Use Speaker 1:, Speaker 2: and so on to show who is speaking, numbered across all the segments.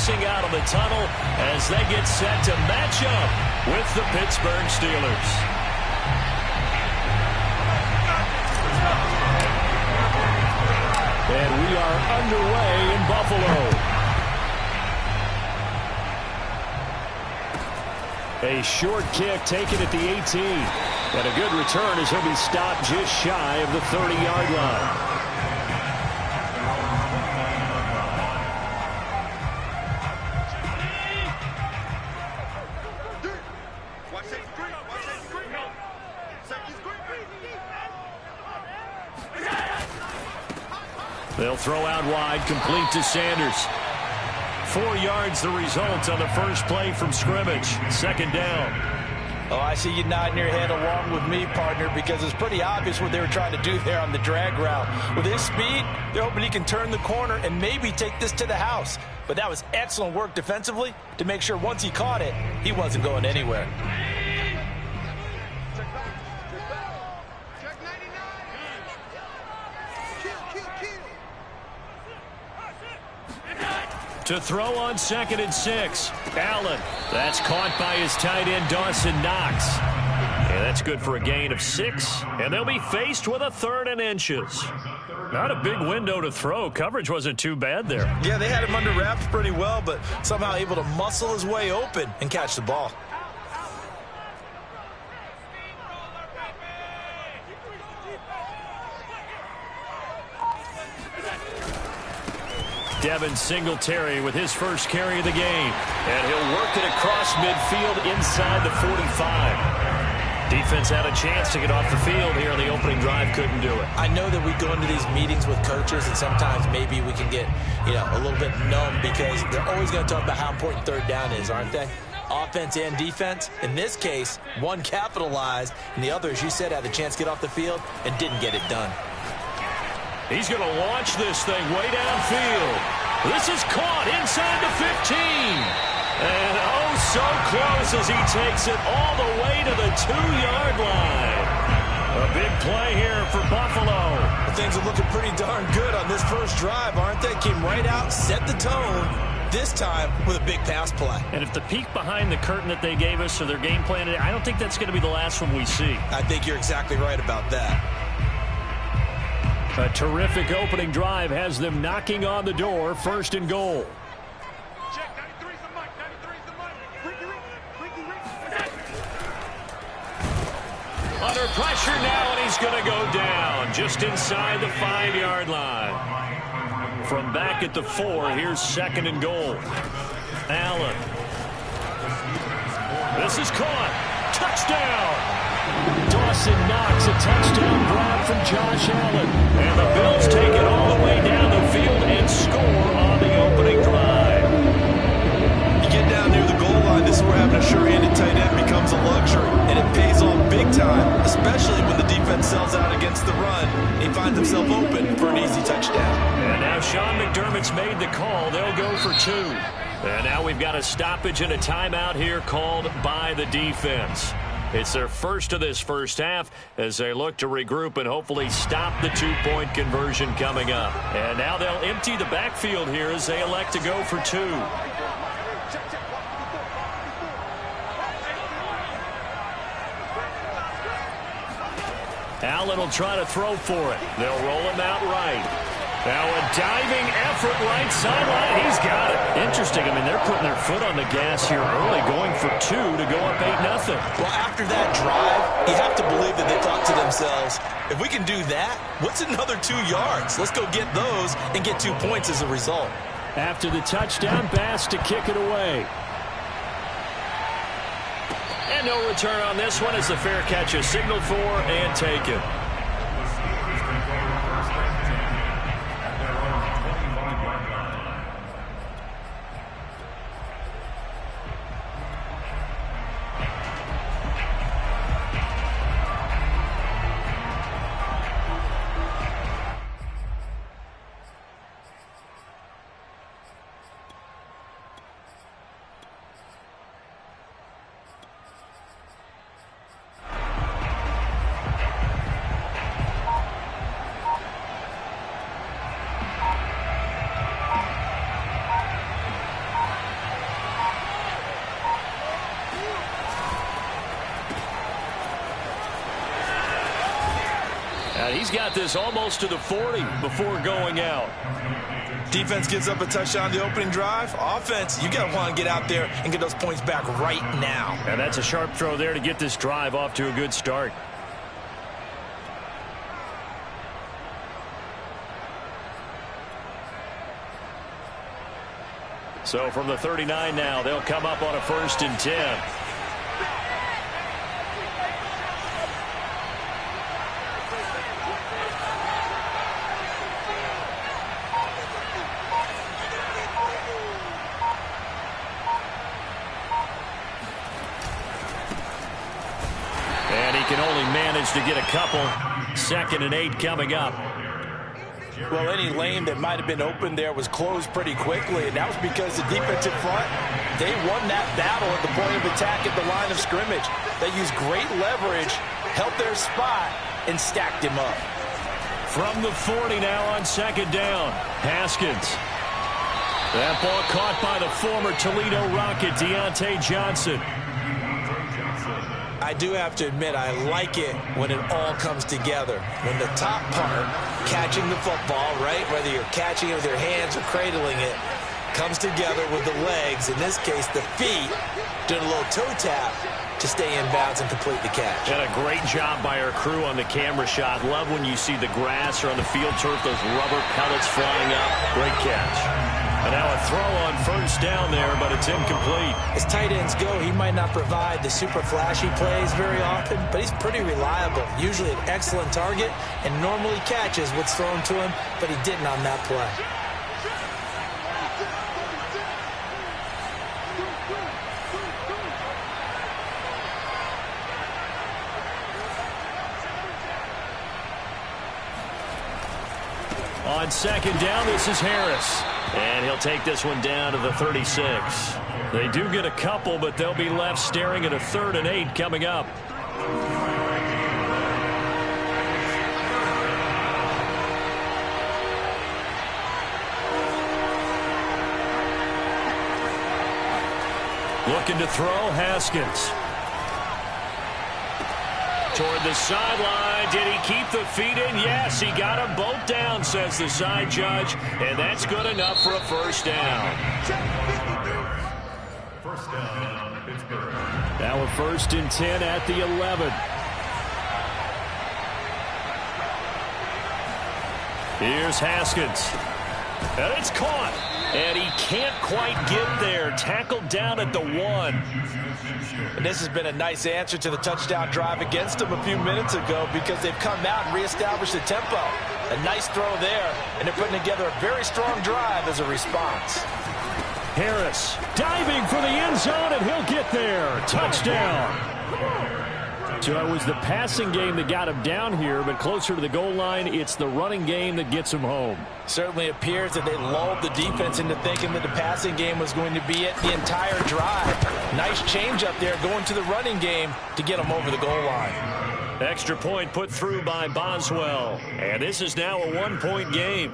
Speaker 1: racing out of the tunnel as they get set to match up with the Pittsburgh Steelers. And we are underway in Buffalo. A short kick taken at the 18. And a good return as he'll be stopped just shy of the 30-yard line. They'll throw out wide, complete to Sanders. 4 yards the result on the first play from scrimmage. Second down.
Speaker 2: Oh, I see you nodding your head along with me, partner, because it's pretty obvious what they were trying to do there on the drag route. With his speed, they're hoping he can turn the corner and maybe take this to the house. But that was excellent work defensively to make sure once he caught it, he wasn't going anywhere.
Speaker 1: To throw on 2nd and 6. Allen. That's caught by his tight end, Dawson Knox. And that's good for a gain of 6. And they'll be faced with a 3rd and inches. Not a big window to throw. Coverage wasn't too bad there.
Speaker 2: Yeah, they had him under wraps pretty well, but somehow able to muscle his way open and catch the ball.
Speaker 1: Devin Singletary with his first carry of the game. And he'll work it across midfield inside the 45. Defense had a chance to get off the field here in the opening drive. Couldn't do it.
Speaker 2: I know that we go into these meetings with coaches, and sometimes maybe we can get, a little bit numb because they're always going to talk about how important 3rd down is, aren't they? Offense and defense. In this case, one capitalized, and the other, as you said, had a chance to get off the field and didn't get it done.
Speaker 1: He's going to launch this thing way downfield. This is caught inside the 15. And oh, so close as he takes it all the way to the 2-yard line. A big play here for Buffalo.
Speaker 2: Things are looking pretty darn good on this first drive, aren't they? Came right out, set the tone, this time with a big pass play.
Speaker 1: And if the peek behind the curtain that they gave us or their game plan, I don't think that's going to be the last one we see.
Speaker 2: I think you're exactly right about that.
Speaker 1: A terrific opening drive has them knocking on the door. 1st and goal. Under pressure now, and he's going to go down just inside the 5-yard line. From back at the 4, here's 2nd and goal. Allen. This is caught. Touchdown. Dawson Knox, a touchdown grab from Josh Allen. And the Bills take it all the way down the field and score on the opening drive.
Speaker 2: You get down near the goal line, this is where having a sure-handed tight end becomes a luxury. And it pays off big time, especially when the defense sells out against the run. He finds himself open for an easy touchdown.
Speaker 1: And now Sean McDermott's made the call. They'll go for 2. And now we've got a stoppage and a timeout here called by the defense. It's their first of this first half as they look to regroup and hopefully stop the 2-point conversion coming up. And now they'll empty the backfield here as they elect to go for 2. Allen will try to throw for it. They'll roll him out right. Now a diving effort right sideline. He's got it. Interesting. I mean, they're putting their foot on the gas here early, going for 2 to go up 8-0.
Speaker 2: Well, after that drive, you have to believe that they thought to themselves, if we can do that, what's another 2 yards? Let's go get those and get 2 points as a result.
Speaker 1: After the touchdown, Bass to kick it away. And no return on this one as the fair catch is signaled for and taken. he's got this almost to the 40 before going out.
Speaker 2: Defense gives up a touchdown the opening drive. Offense, you got to want to get out there and get those points back right now.
Speaker 1: And that's a sharp throw there to get this drive off to a good start. So from the 39 now, they'll come up on a 1st and 10. And he can only manage to get a couple. 2nd and 8 coming up.
Speaker 2: Well, any lane that might have been open there was closed pretty quickly, and that was because the defensive front, they won that battle at the point of attack at the line of scrimmage. They used great leverage, held their spot, and stacked him up.
Speaker 1: From the 40 now on 2nd down, Haskins. That ball caught by the former Toledo Rocket, Deontay Johnson.
Speaker 2: I do have to admit, I like it when it all comes together. When the top part, catching the football, right, whether you're catching it with your hands or cradling it, comes together with the legs, in this case the feet, doing a little toe tap to stay in bounds and complete the catch.
Speaker 1: And a great job by our crew on the camera shot. Love when you see the grass or on the field turf, those rubber pellets flying up. Great catch. And now a throw on 1st down there, but it's incomplete.
Speaker 2: As tight ends go, he might not provide the super flashy plays very often, but he's pretty reliable. Usually an excellent target and normally catches what's thrown to him, but he didn't on that play.
Speaker 1: On 2nd down, this is Harris. And he'll take this one down to the 36. They do get a couple, but they'll be left staring at a 3rd and 8 coming up. Looking to throw, Haskins. Toward the sideline. Did he keep the feet in? Yes, he got them both down, says the side judge. And that's good enough for a 1st down.
Speaker 3: First down, Pittsburgh.
Speaker 1: Now a 1st and 10 at the 11. Here's Haskins. And it's caught. And he can't quite get there. Tackled down at the 1.
Speaker 2: And this has been a nice answer to the touchdown drive against them a few minutes ago because they've come out and reestablished the tempo. A nice throw there, and they're putting together a very strong drive as a response.
Speaker 1: Harris diving for the end zone, and he'll get there. Touchdown. So it was the passing game that got him down here, but closer to the goal line, it's the running game that gets him home.
Speaker 2: Certainly appears that they lulled the defense into thinking that the passing game was going to be it the entire drive. Nice change up there going to the running game to get them over the goal line.
Speaker 1: Extra point put through by Boswell, and this is now a 1-point game.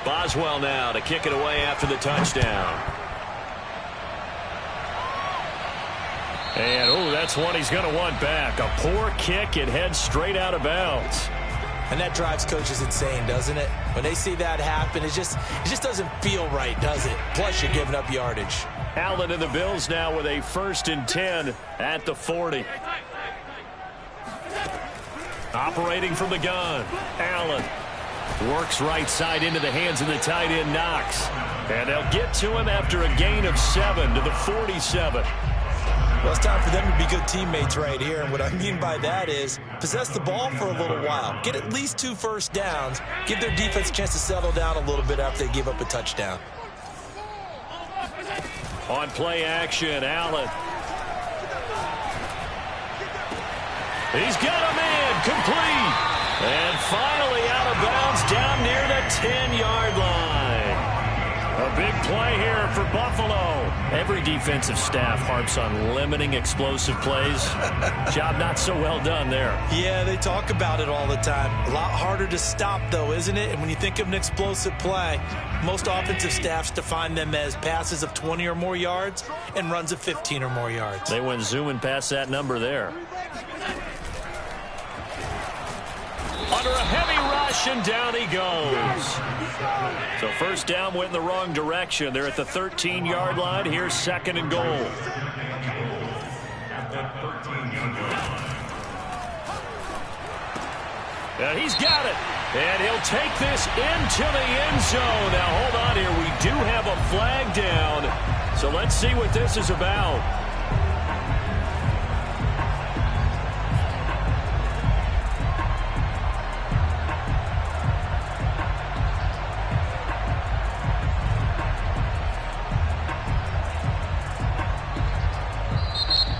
Speaker 1: Boswell now to kick it away after the touchdown. And, oh, that's one he's going to want back. A poor kick, it heads straight out of bounds.
Speaker 2: And that drives coaches insane, doesn't it? When they see that happen, it just doesn't feel right, does it? Plus, you're giving up yardage.
Speaker 1: Allen and the Bills now with a 1st and 10 at the 40. Operating from the gun, Allen. Works right side into the hands of the tight end, Knox. And they'll get to him after a gain of 7 to the 47.
Speaker 2: Well, it's time for them to be good teammates right here. And what I mean by that is possess the ball for a little while. Get at least 2 first downs. Give their defense a chance to settle down a little bit after they give up a touchdown.
Speaker 1: On play action, Allen. He's got a man complete. And finally out of bounds down near the 10-yard line. A big play here for Buffalo. Every defensive staff harps on limiting explosive plays. Job not so well done there.
Speaker 2: Yeah, they talk about it all the time. A lot harder to stop, though, isn't it? And when you think of an explosive play, most offensive staffs define them as passes of 20 or more yards and runs of 15 or more yards.
Speaker 1: They went zooming past that number there. Under a heavy rush, and down he goes. So first down went in the wrong direction. They're at the 13-yard line. Here's second and goal. And he's got it. And he'll take this into the end zone. Now, hold on here. We do have a flag down. So let's see what this is about.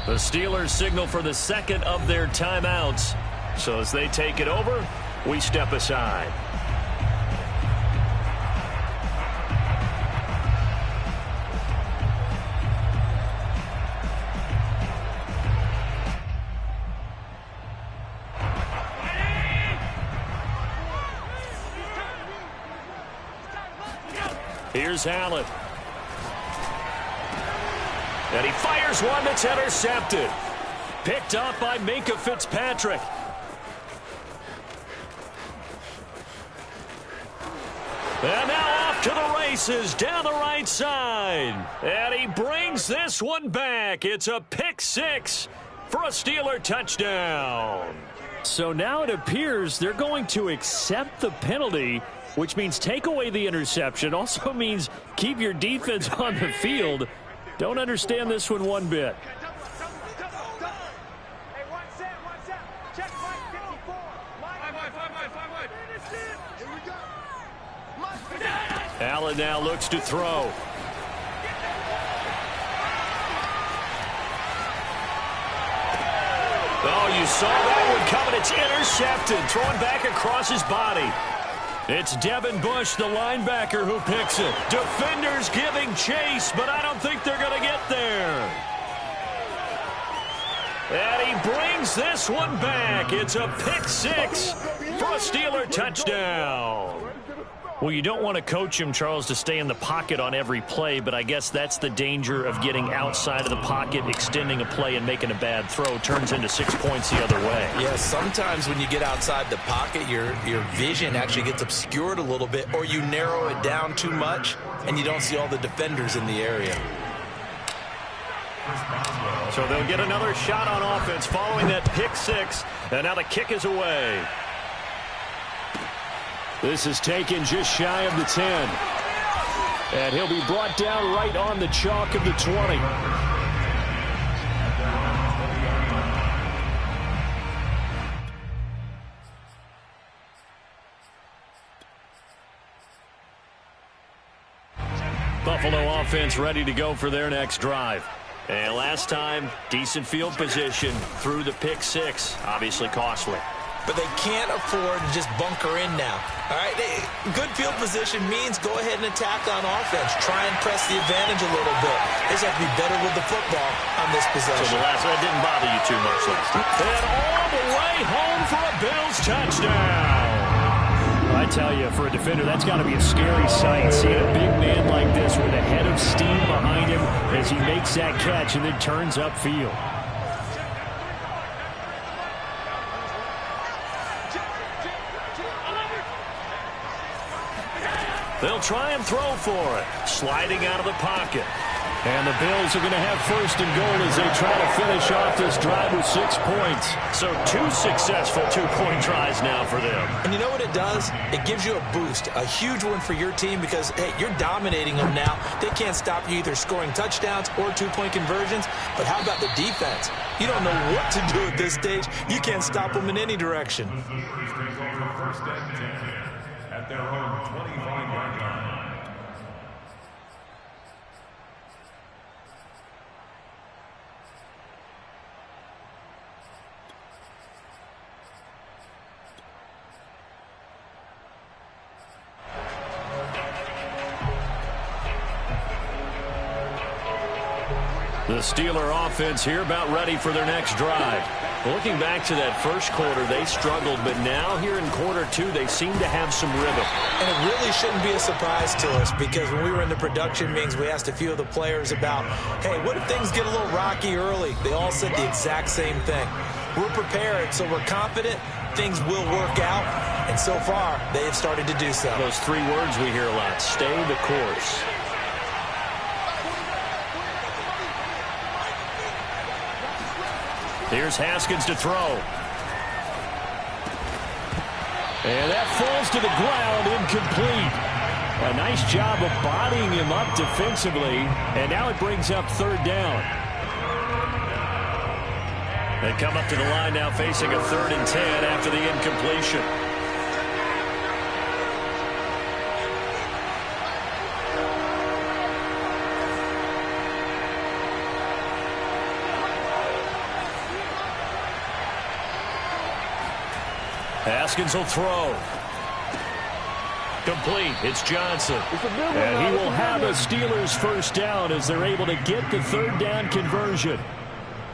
Speaker 1: The Steelers signal for the second of their timeouts. So as they take it over, we step aside. Here's Allen. And he fires one that's intercepted. Picked up by Minkah Fitzpatrick. And now off to the races down the right side. And he brings this one back. It's a pick six for a Steeler touchdown. So now it appears they're going to accept the penalty, which means take away the interception. Also means keep your defense on the field. Don't understand this one bit. Allen now looks to throw. Oh, you saw that one coming. It's intercepted. Thrown back across his body. It's Devin Bush, the linebacker, who picks it. Defenders giving chase, but I don't think they're going to get there. And he brings this one back. It's a pick six for a Steeler touchdown. Well, you don't want to coach him, Charles, to stay in the pocket on every play, but I guess that's the danger of getting outside of the pocket, extending a play, and making a bad throw. Turns into 6 points the other way.
Speaker 2: Yeah, sometimes when you get outside the pocket, your vision actually gets obscured a little bit, or you narrow it down too much, and you don't see all the defenders in the area.
Speaker 1: So they'll get another shot on offense following that pick six, and now the kick is away. This is taken just shy of the 10. And he'll be brought down right on the chalk of the 20. Buffalo offense ready to go for their next drive. And last time, decent field position through the pick six. Obviously costly.
Speaker 2: But they can't afford to just bunker in now. All right, good field position means go ahead and attack on offense. Try and press the advantage a little bit. They just have to be better with the football on this possession.
Speaker 1: So the last one didn't bother you too much last time. And all the way home for a Bills touchdown. I tell you, for a defender, that's got to be a scary sight, seeing a big man like this with a head of steam behind him as he makes that catch and then turns upfield. They'll try and throw for it. Sliding out of the pocket. And the Bills are going to have first and goal as they try to finish off this drive with 6 points. So 2 successful two-point tries now for them.
Speaker 2: And you know what it does? It gives you a boost, a huge one for your team because, hey, you're dominating them now. They can't stop you either scoring touchdowns or two-point conversions. But how about the defense? You don't know what to do at this stage. You can't stop them in any direction.
Speaker 3: First and 10 at their own 25-yard line.
Speaker 1: The Steeler offense here about ready for their next drive. Looking back to that first quarter, they struggled, but now here in quarter two, they seem to have some rhythm.
Speaker 2: And it really shouldn't be a surprise to us, because when we were in the production meetings, we asked a few of the players about, hey, what if things get a little rocky early? They all said the exact same thing. We're prepared, so we're confident things will work out, and so far, they have started to do so.
Speaker 1: Those three words we hear a lot: stay the course. Here's Haskins to throw. And that falls to the ground, incomplete. A nice job of bodying him up defensively, and now it brings up third down. They come up to the line now facing a 3rd and 10 after the incompletion. Haskins will throw. Complete. It's Johnson. And he will have a Steelers first down as they're able to get the 3rd down conversion.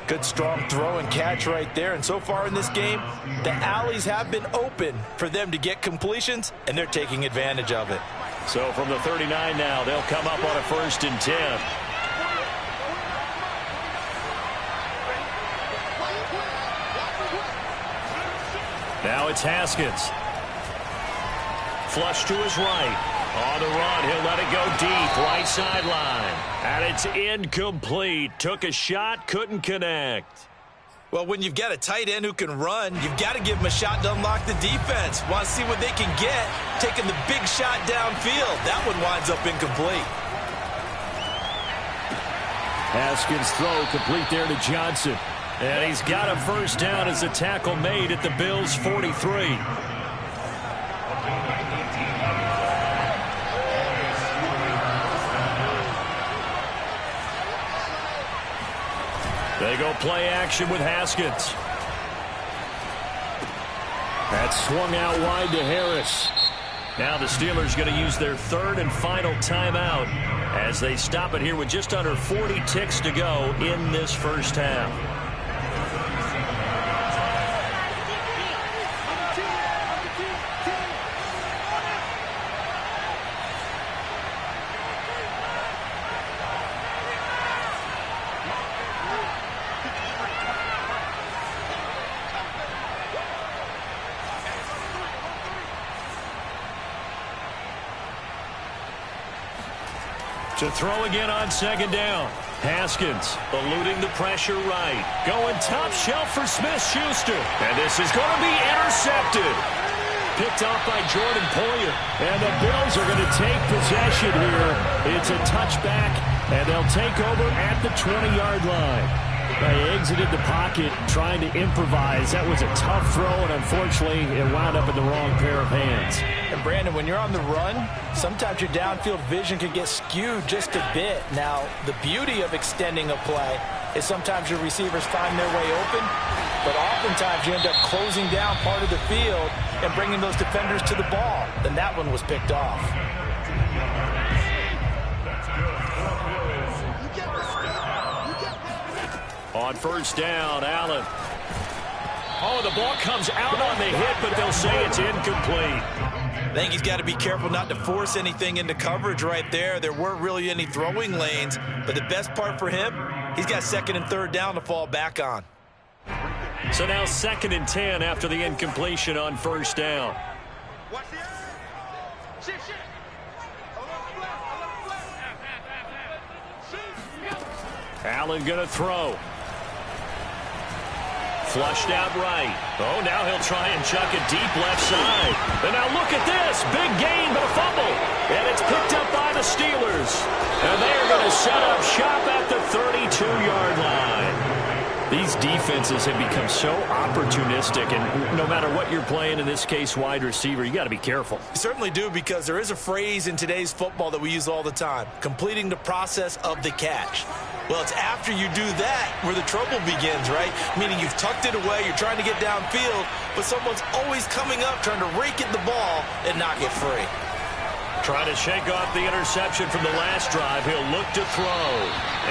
Speaker 2: Good strong throw and catch right there. And so far in this game, the alleys have been open for them to get completions, and they're taking advantage of it.
Speaker 1: So from the 39 now, they'll come up on a 1st and 10. Now it's Haskins. Flush to his right. On the run, he'll let it go deep, right sideline. And it's incomplete. Took a shot, couldn't connect.
Speaker 2: Well, when you've got a tight end who can run, you've got to give him a shot to unlock the defense. Want to see what they can get, taking the big shot downfield. That one winds up incomplete.
Speaker 1: Haskins' throw complete there to Johnson. And he's got a first down as a tackle made at the Bills' 43. They go play action with Haskins. That's swung out wide to Harris. Now the Steelers going to use their 3rd and final timeout as they stop it here with just under 40 ticks to go in this first half. To throw again on 2nd down. Haskins eluding the pressure right. Going top shelf for Smith-Schuster. And this is going to be intercepted. Picked off by Jordan Poyer. And the Bills are going to take possession here. It's a touchback, and they'll take over at the 20-yard line. They exited the pocket trying to improvise. That was a tough throw, and unfortunately, it wound up in the wrong pair of hands.
Speaker 2: And Brandon, when you're on the run, sometimes your downfield vision can get skewed just a bit. Now, the beauty of extending a play is sometimes your receivers find their way open, but oftentimes you end up closing down part of the field and bringing those defenders to the ball. And that one was picked off.
Speaker 1: On 1st down, Allen. Oh, the ball comes out on the hit, but they'll say it's incomplete.
Speaker 2: I think he's got to be careful not to force anything into coverage right there. There weren't really any throwing lanes, but the best part for him, he's got 2nd and 3rd down to fall back on.
Speaker 1: So now 2nd and 10 after the incompletion on 1st down. Allen going to throw. Flushed out right. Oh, now he'll try and chuck it deep left side. And now look at this. Big gain, but a fumble. And it's picked up by the Steelers. And they are going to set up shop at the 32-yard line. These defenses have become so opportunistic, and no matter what you're playing, in this case, wide receiver, you got to be careful.
Speaker 2: You certainly do, because there is a phrase in today's football that we use all the time: completing the process of the catch. Well, it's after you do that where the trouble begins, right? Meaning you've tucked it away, you're trying to get downfield, but someone's always coming up trying to rake at the ball and not get free.
Speaker 1: Trying to shake off the interception from the last drive. He'll look to throw.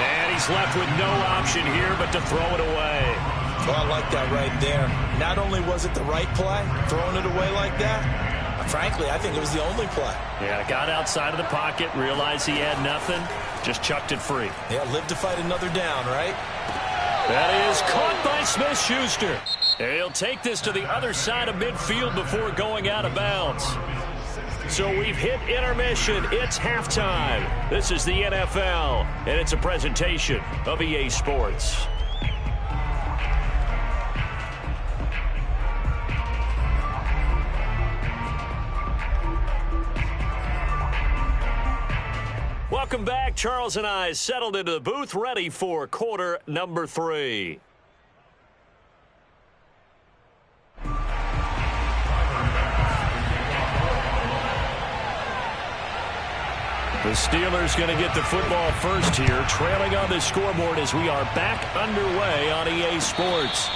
Speaker 1: And he's left with no option here but to throw it away.
Speaker 2: Well, I like that right there. Not only was it the right play, throwing it away like that, frankly, I think it was the only play.
Speaker 1: Yeah, got outside of the pocket, realized he had nothing, just chucked it free.
Speaker 2: Yeah, live to fight another down, right?
Speaker 1: That is caught by Smith-Schuster. He'll take this to the other side of midfield before going out of bounds. So we've hit intermission. It's halftime. This is the NFL, and it's a presentation of EA Sports. Welcome back. Charles and I settled into the booth, ready for quarter number 3. The Steelers going to get the football first here, trailing on the scoreboard as we are back underway on EA Sports.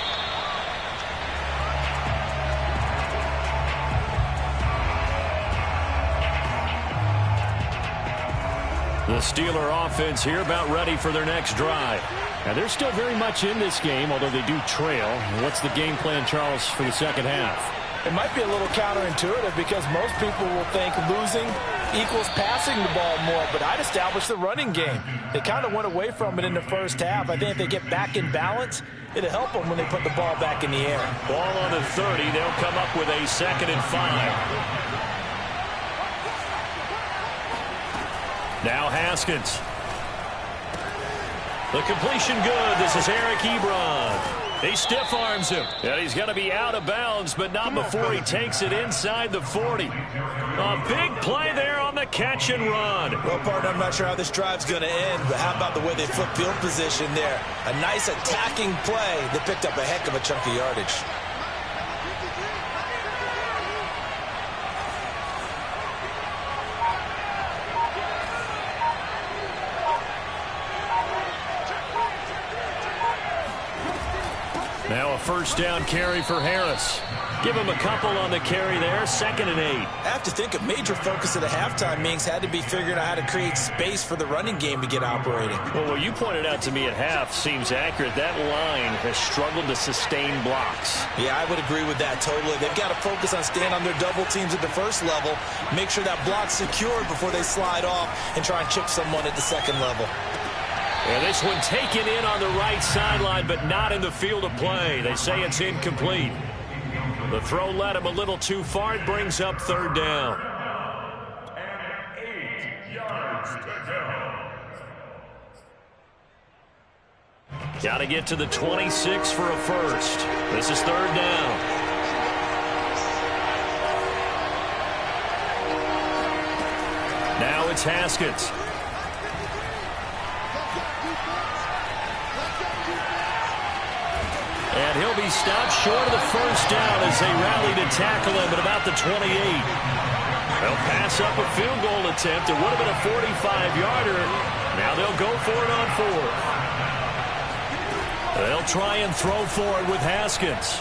Speaker 1: The Steeler offense here about ready for their next drive. Now, they're still very much in this game, although they do trail. What's the game plan, Charles, for the second half?
Speaker 2: It might be a little counterintuitive because most people will think losing equals passing the ball more, but I'd establish the running game. They kind of went away from it in the first half. I think if they get back in balance, it'll help them when they put the ball back in the air.
Speaker 1: Ball on the 30. They'll come up with a 2nd and 5. Now Haskins. The completion good. This is Eric Ebron. He stiff arms him. And he's going to be out of bounds, but not before he takes it inside the 40. A big play there on the catch and run.
Speaker 2: Well, partner, I'm not sure how this drive's going to end, but how about the way they flip field position there? A nice attacking play that picked up a heck of a chunk of yardage.
Speaker 1: Now a first down carry for Harris. Give him a couple on the carry there, 2nd and 8.
Speaker 2: I have to think a major focus at the halftime means had to be figuring out how to create space for the running game to get operating.
Speaker 1: Well, what you pointed out to me at half seems accurate. That line has struggled to sustain blocks.
Speaker 2: Yeah, I would agree with that totally. They've got to focus on staying on their double teams at the first level, make sure that block's secured before they slide off and try and chip someone at the second level.
Speaker 1: And this one taken in on the right sideline, but not in the field of play. They say it's incomplete. The throw led him a little too far. It brings up 3rd down.
Speaker 3: And 8 yards to go.
Speaker 1: Got to get to the 26 for a first. This is 3rd down. Now it's Haskins. And he'll be stopped short of the first down as they rally to tackle him at about the 28. They'll pass up a field goal attempt. It would have been a 45-yarder. Now they'll go for it on 4th. They'll try and throw for it with Haskins.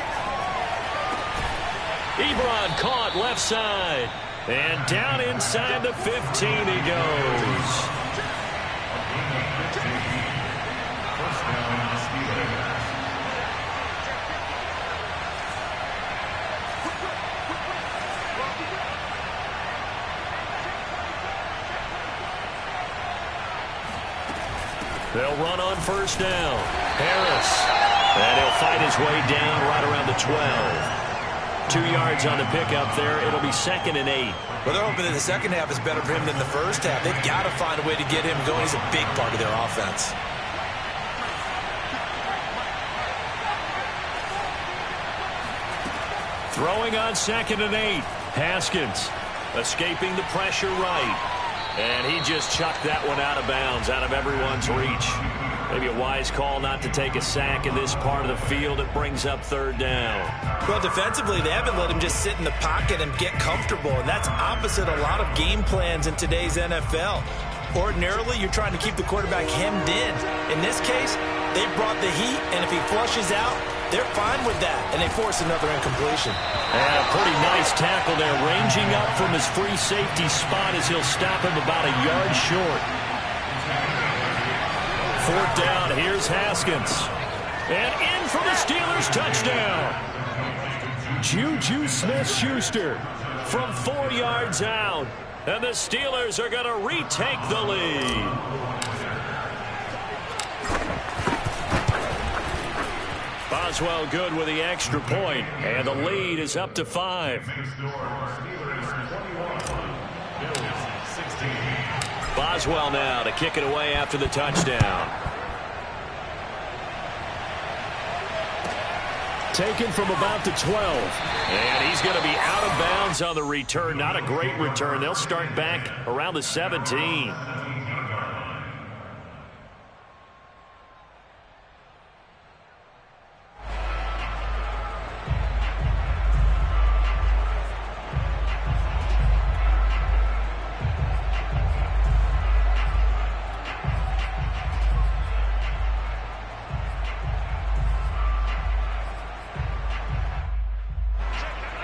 Speaker 1: Ebron caught left side. And down inside the 15 he goes.
Speaker 3: First down, Steelers.
Speaker 1: They'll run on first down. Harris. And he'll fight his way down right around the 12. 2 yards on the pickup there. It'll be 2nd and 8.
Speaker 2: Well, they're hoping that the second half is better for him than the first half. They've got to find a way to get him going. He's a big part of their offense.
Speaker 1: Throwing on 2nd and 8. Haskins escaping the pressure right. And he just chucked that one out of bounds, out of everyone's reach. Maybe a wise call not to take a sack in this part of the field. It brings up 3rd down.
Speaker 2: Well, defensively, they haven't let him just sit in the pocket and get comfortable, and that's opposite a lot of game plans in today's NFL. Ordinarily, you're trying to keep the quarterback hemmed in. In this case, they brought the heat, and if he flushes out, they're fine with that, and they force another incompletion.
Speaker 1: And a pretty nice tackle there, ranging up from his free safety spot as he'll stop him about a yard short. 4th down, here's Haskins. And in for the Steelers touchdown. Juju Smith-Schuster from 4 yards out. And the Steelers are going to retake the lead. Boswell good with the extra point, and the lead is up to 5. Boswell now to kick it away after the touchdown. Taken from about the 12. And he's going to be out of bounds on the return. Not a great return. They'll start back around the 17.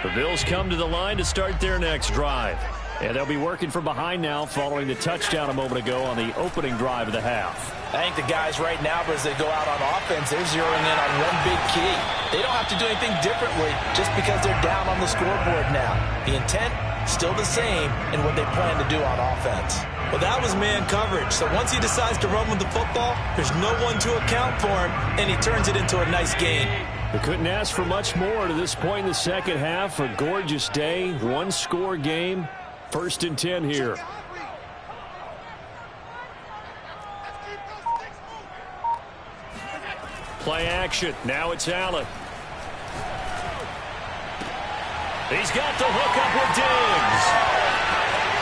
Speaker 1: The Bills come to the line to start their next drive. And they'll be working from behind now following the touchdown a moment ago on the opening drive of the half.
Speaker 2: I think the guys right now, as they go out on offense, they're zeroing in on one big key. They don't have to do anything differently just because they're down on the scoreboard now. The intent, still the same in what they plan to do on offense. Well, that was man coverage. So once he decides to run with the football, there's no one to account for him, and he turns it into a nice gain.
Speaker 1: We couldn't ask for much more to this point in the second half. A gorgeous day, one-score game. 1st and 10 here. Play action. Now it's Allen. He's got the hook up with Diggs.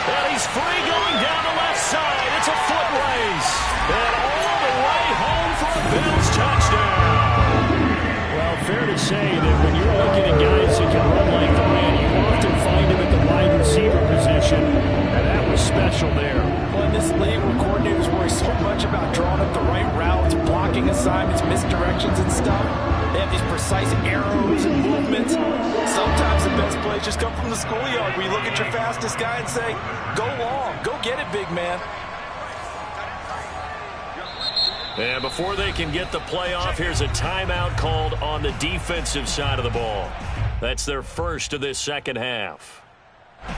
Speaker 1: And he's free going down the left side. It's a foot race. And all the way home for a Bills touchdown. Well, fair to say that when you're looking at guys that can run like the man, you often find him at the wide receiver position. And that was special there.
Speaker 4: Well, in this league where coordinators worry so much about drawing up the right routes, blocking assignments, misdirections and stuff, they have these precise arrows and movements. Sometimes the best plays just come from the schoolyard where you look at your fastest guy and say, go long, go get it, big man.
Speaker 1: And before they can get the play off, here's a timeout called on the defensive side of the ball. That's their first of this second half.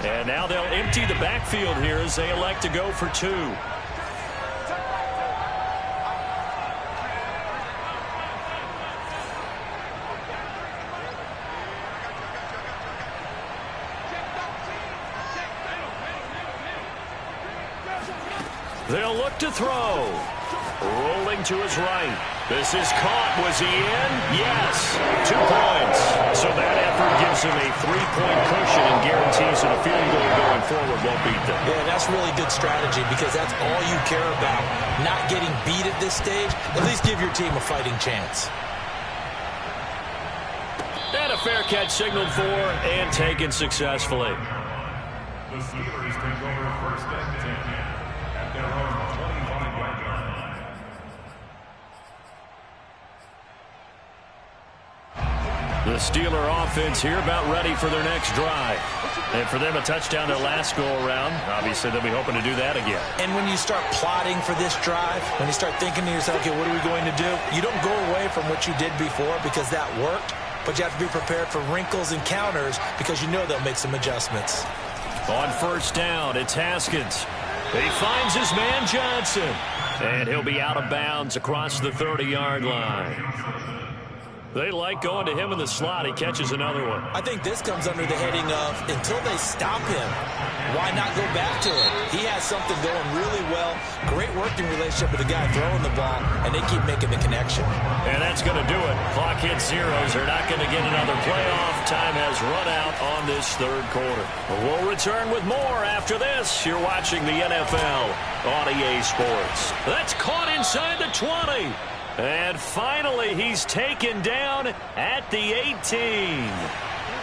Speaker 1: And now they'll empty the backfield here as they elect to go for 2. They'll look to throw. Rolling to his right. This is caught. Was he in? Yes. 2 points. So that effort gives him a 3-point cushion and guarantees that a field goal going forward won't beat them.
Speaker 2: Yeah, that's really good strategy because that's all you care about. Not getting beat at this stage. At least give your team a fighting chance.
Speaker 1: And a fair catch signaled for and taken successfully.
Speaker 3: The Steelers take over 1st and 10 at their own 25-yard line.
Speaker 1: The Steeler offense here about ready for their next drive. And for them, a touchdown their last go-around. Obviously, they'll be hoping to do that again.
Speaker 2: And when you start plotting for this drive, when you start thinking to yourself, okay, what are we going to do? You don't go away from what you did before because that worked, but you have to be prepared for wrinkles and counters because you know they'll make some adjustments.
Speaker 1: On 1st down, it's Haskins. He finds his man Johnson. And he'll be out of bounds across the 30-yard line. They like going to him in the slot. He catches another one.
Speaker 2: I think this comes under the heading of until they stop him, why not go back to him? He has something going really well. Great working relationship with the guy throwing the ball, and they keep making the connection.
Speaker 1: And that's going to do it. Clock hits zeros. They're not going to get another playoff. Time has run out on this 3rd quarter. We'll return with more after this. You're watching the NFL on EA Sports. That's caught inside the 20. And finally, he's taken down at the 18.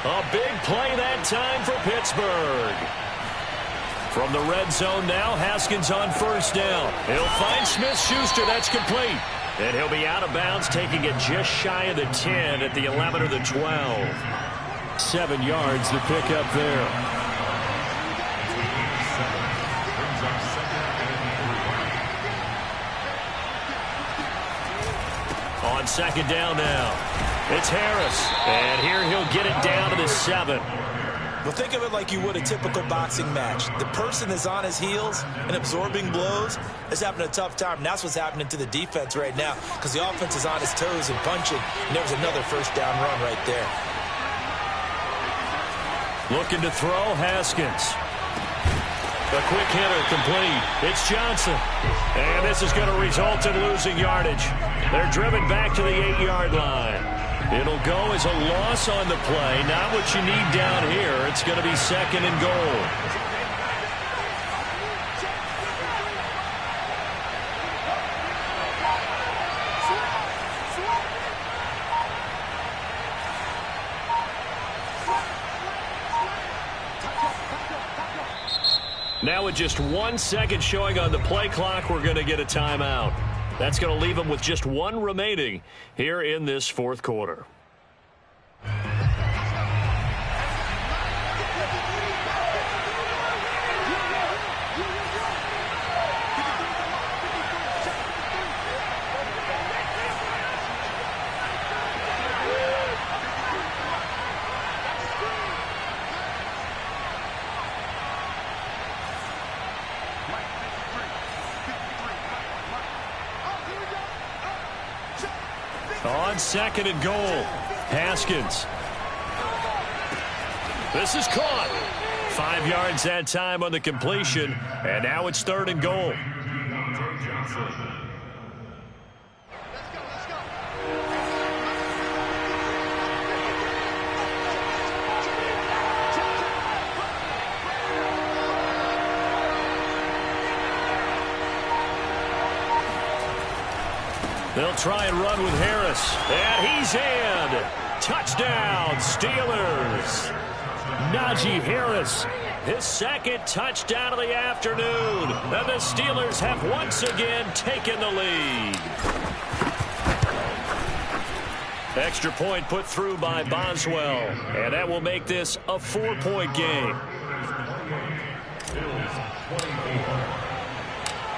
Speaker 1: A big play that time for Pittsburgh. From the red zone now, Haskins on 1st down. He'll find Smith-Schuster. That's complete. And he'll be out of bounds, taking it just shy of the 10 at the 11 or the 12.
Speaker 5: 7 yards to pick up there.
Speaker 1: On second down now, it's Harris. And here he'll get it down to the 7.
Speaker 2: Well, think of it like you would a typical boxing match. The person is on his heels and absorbing blows is having a tough time. And that's what's happening to the defense right now because the offense is on his toes and punching. And there was another first down run right there.
Speaker 1: Looking to throw, Haskins. A quick hitter complete. It's Johnson. And this is going to result in losing yardage. They're driven back to the 8-yard line. It'll go as a loss on the play. Not what you need down here. It's going to be second and goal. Now with just 1 second showing on the play clock, we're going to get a timeout. That's going to leave them with just 1 remaining here in this fourth quarter. On second and goal, Haskins. This is caught. 5 yards that time on the completion, and now it's third and goal. They'll try and run with Harris. And he's in. Touchdown, Steelers. Najee Harris, his second touchdown of the afternoon. And the Steelers have once again taken the lead. Extra point put through by Boswell. And that will make this a 4-point game.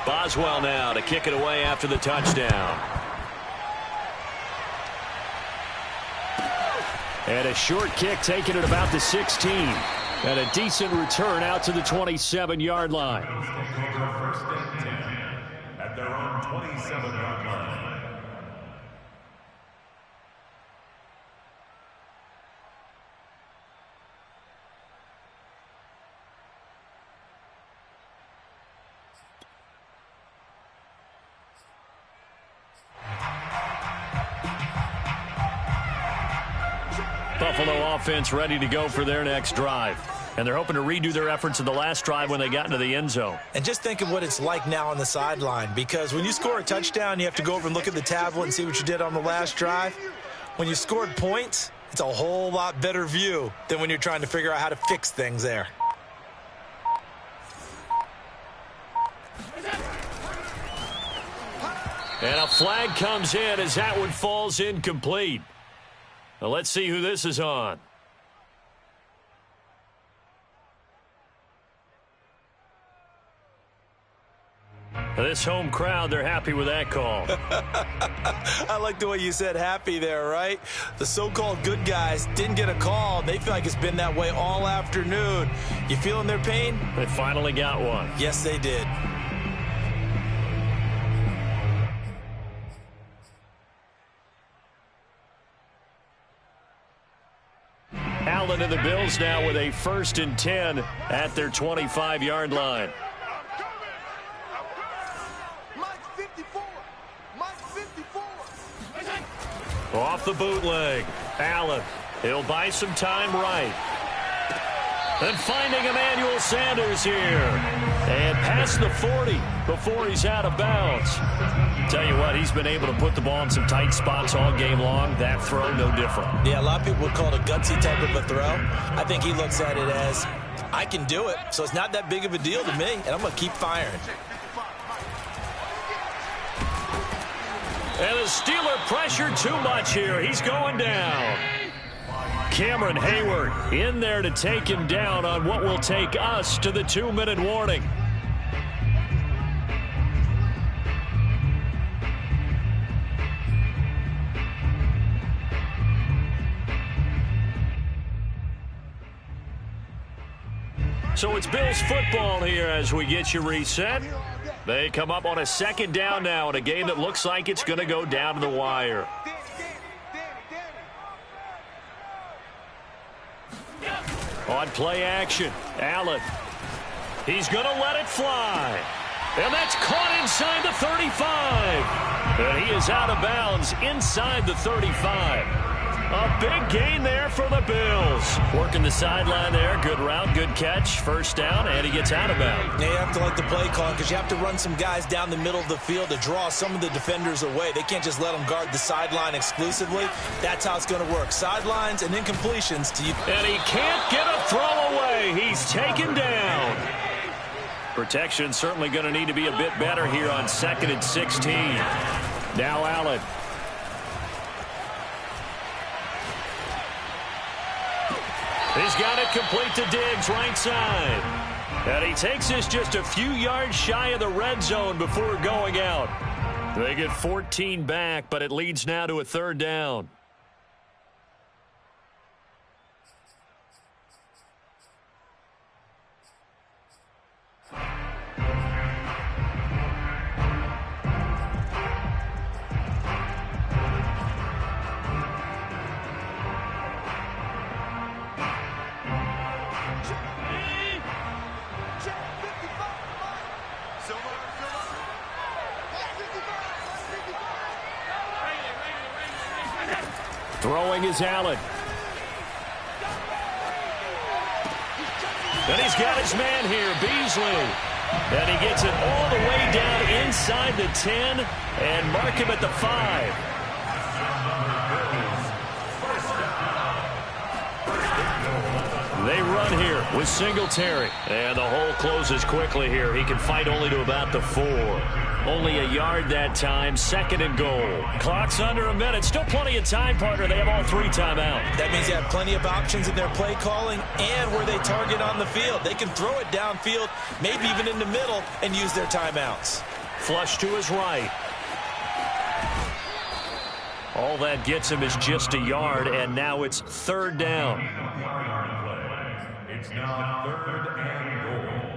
Speaker 1: Boswell now to kick it away after the touchdown. And a short kick taken at about the 16. And a decent return out to the 27-yard line.
Speaker 3: At their own 27-yard line.
Speaker 1: Buffalo offense ready to go for their next drive. And they're hoping to redo their efforts in the last drive when they got into the end zone.
Speaker 2: And just think of what it's like now on the sideline, because when you score a touchdown, you have to go over and look at the tablet and see what you did on the last drive. When you scored points, it's a whole lot better view than when you're trying to figure out how to fix things there.
Speaker 1: And a flag comes in as that one falls incomplete. Now let's see who this is on. This home crowd, they're happy with that call.
Speaker 2: I like the way you said happy there, right? The so-called good guys didn't get a call. They feel like it's been that way all afternoon. You feeling their pain?
Speaker 1: They finally got one.
Speaker 2: Yes, they did.
Speaker 1: Allen and the Bills now with a 1st and 10 at their 25-yard line. Off the bootleg. Allen. He'll buy some time right. And finding Emmanuel Sanders here. And past the 40 before he's out of bounds. Tell you what, he's been able to put the ball in some tight spots all game long. That throw, no different.
Speaker 2: Yeah, a lot of people would call it a gutsy type of a throw. I think he looks at it as, I can do it, so it's not that big of a deal to me, and I'm going to keep firing.
Speaker 1: And the Steeler pressure too much here. He's going down. Cameron Hayward in there to take him down on what will take us to the 2-minute warning. So it's Bills football here as we get you reset. They come up on a 2nd down now in a game that looks like it's going to go down to the wire. On play action, Allen. He's going to let it fly. And that's caught inside the 35. And he is out of bounds inside the 35. A big gain there for the Bills. Working the sideline there. Good route, good catch. First down, and he gets out of bounds.
Speaker 2: Yeah, you have to like the play calling because you have to run some guys down the middle of the field to draw some of the defenders away. They can't just let them guard the sideline exclusively. That's how it's going to work. Sidelines and incompletions to you.
Speaker 1: And he can't get a throw away. He's taken down. Protection certainly going to need to be a bit better here on 2nd and 16. Now Allen. He's got it complete to Diggs, right side. And he takes this just a few yards shy of the red zone before going out. They get 14 back, but it leads now to a 3rd down. Throwing is Allen. And he's got his man here, Beasley. And he gets it all the way down inside the 10 and mark him at the 5. They run here with Singletary. And the hole closes quickly here. He can fight only to about the 4. Only a yard that time, 2nd and goal. Clock's under a minute. Still plenty of time, partner. They have all 3 timeouts.
Speaker 2: That means they have plenty of options in their play calling and where they target on the field. They can throw it downfield, maybe even in the middle, and use their timeouts.
Speaker 1: Flush to his right. All that gets him is just a yard, and now it's 3rd down.
Speaker 3: It's now 3rd and goal.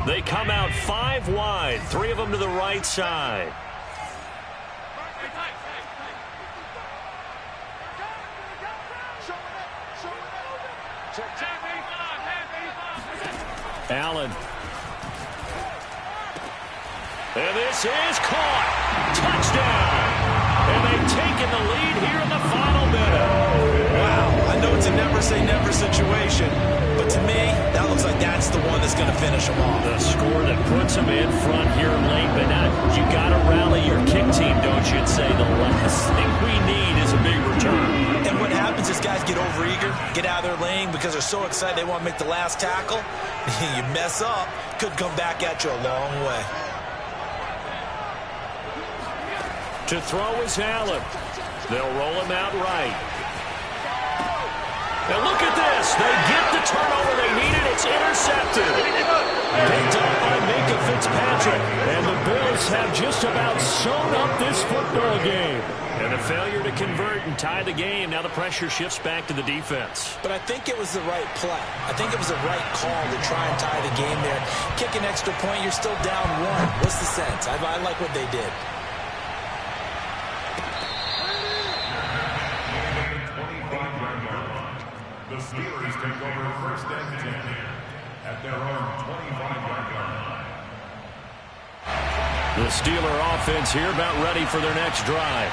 Speaker 1: They come out 5 wide, 3 of them to the right side. Allen. And this is caught. Touchdown. And they've taken the lead here in the final minute.
Speaker 2: Wow, I know it's a never-say-never situation, but to me, that looks like that's the one that's going to finish them off.
Speaker 1: The score that puts them in front here late, but now you got to rally your kick team, don't you? And say the last thing we need is a big return.
Speaker 2: And what happens is guys get overeager, get out of their lane because they're so excited they want to make the last tackle. You mess up, could come back at you a long way.
Speaker 1: To throw is Allen. They'll roll him out right. And look at this. They get the turnover they needed. It's intercepted. Picked up by Minka Fitzpatrick. And the Bills have just about sewn up this football game. And a failure to convert and tie the game. Now the pressure shifts back to the defense.
Speaker 2: But I think it was the right play. I think it was the right call to try and tie the game there. Kick an extra point, you're still down 1. What's the sense? I like what they did.
Speaker 3: The Steelers take over 1st and 10 at their own 25-yard line.
Speaker 1: The Steeler offense here about ready for their next drive.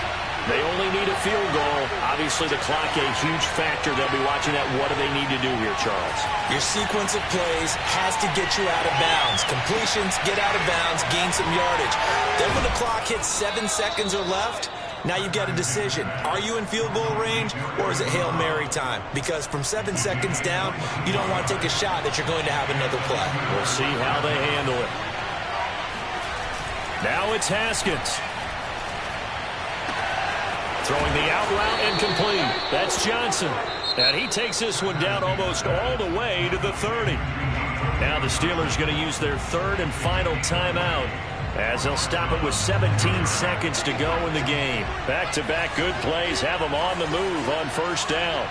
Speaker 1: They only need a field goal. Obviously, the clock a huge factor. They'll be watching that. What do they need to do here, Charles?
Speaker 2: Your sequence of plays has to get you out of bounds. Completions, get out of bounds, gain some yardage. Then when the clock hits 7 seconds or left, Now you've got a decision. Are you in field goal range, or is it Hail Mary time? Because from 7 seconds down, you don't want to take a shot that you're going to have another play.
Speaker 1: We'll see how they handle it. Now it's Haskins. Throwing the out route incomplete. That's Johnson. And he takes this one down almost all the way to the 30. Now the Steelers going to use their third and final timeout, as they'll stop it with 17 seconds to go in the game. Back-to-back good plays have them on the move on first down.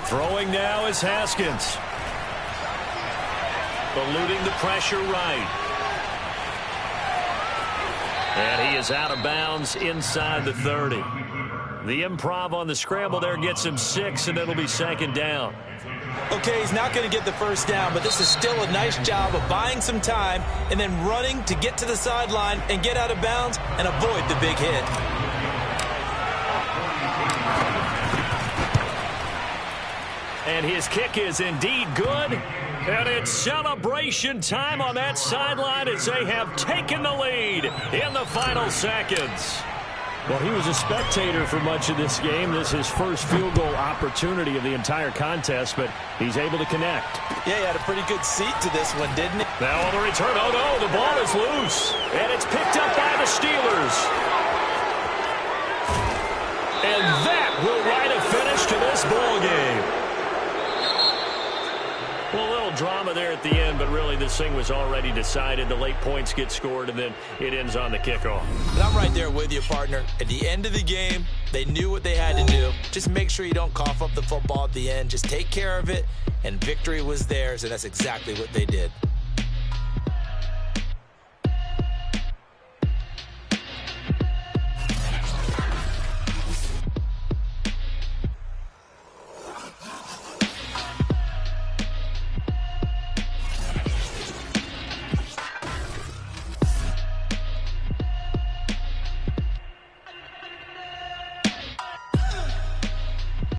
Speaker 1: Throwing now is Haskins. Eluding the pressure right. And he is out of bounds inside the 30. The improv on the scramble there gets him 6, and it'll be second down.
Speaker 2: Okay, he's not going to get the first down, but this is still a nice job of buying some time and then running to get to the sideline and get out of bounds and avoid the big hit.
Speaker 1: And his kick is indeed good. And it's celebration time on that sideline as they have taken the lead in the final seconds.
Speaker 5: Well, he was a spectator for much of this game. This is his first field goal opportunity of the entire contest, but he's able to connect.
Speaker 2: Yeah, he had a pretty good seat to this one, didn't he?
Speaker 1: Now on the return, oh no, the ball is loose. And it's picked up by the Steelers. And that will write a finish to this ball game. Well, a little drama there at the end, but really this thing was already decided. The late points get scored, and then it ends on the kickoff.
Speaker 2: And I'm right there with you, partner. At the end of the game, they knew what they had to do. Just make sure you don't cough up the football at the end. Just take care of it, and victory was theirs, and that's exactly what they did.